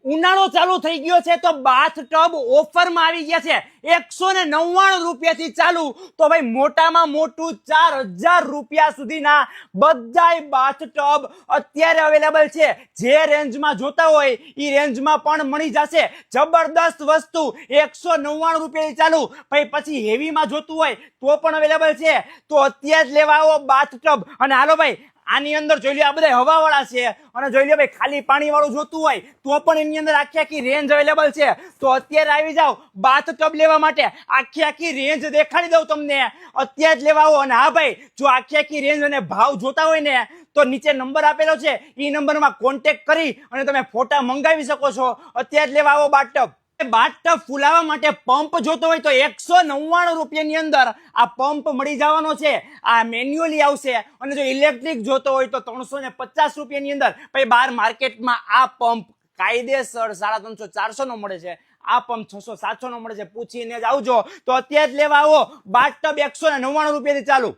ઉનાળો ચાલુ થઈ ગયો છે તો બાથ ટબ ઓફરમાં આવી ગયા છે 199 રૂપિયાથી ચાલુ. તો ભાઈ મોટામાં મોટું 4000 રૂપિયા સુધીના બધાય બાથ ટબ અત્યારે અવેલેબલ છે. જે રેન્જમાં જોતા હોય એ રેન્જમાં પણ મળી જશે. જબરદસ્ત વસ્તુ 199 રૂપિયાથી ચાલુ. ભાઈ પછી હેવીમાં જોતું હોય તો પણ અવેલેબલ છે. તો અત્યારે જ લેવા આવો બાથ ટબ. અને હાલો ભાઈ આની અંદર જોઈ લો આ બધા હવાવાળા છે અને જોઈ લો ભાઈ ખાલી પાણી વાળું જોતું હોય તો પણ એની અંદર આખી રેન્જ અવેલેબલ છે. તો અત્યારે આવી જાઓ બાથ ટબ લેવા માટે. આખી રેન્જ દેખાડી દઉં તમને. અત્યારે જ લેવા આવો. અને હા ભાઈ જો આખી રેન્જ અને ભાવ જોતા હોય ને તો નીચે નંબર આપેલો છે એ નંબરમાં કોન્ટેક્ટ કરી અને તમે ફોટા મંગાવી શકો છો. અત્યારે જ લેવા આવો બાથ ટબ. બાથ ટબ ફુલાવા માટે પંપ જોતો હોય તો 199 રૂપિયાની અંદર આ પંપ મળી જવાનો છે. આ મેન્યુઅલી આવશે. અને જો ઇલેક્ટ્રિક જોતો હોય તો 350 રૂપિયાની અંદર. ભાઈ બહાર માર્કેટમાં આ પંપ કાયદેસર 350 400 નો મળે છે. આ પંપ 600 700 નો મળે છે. પૂછીને જ આવજો. તો અત્યારે જ લેવા આવો બાથ ટબ 199 રૂપિયાથી ચાલુ.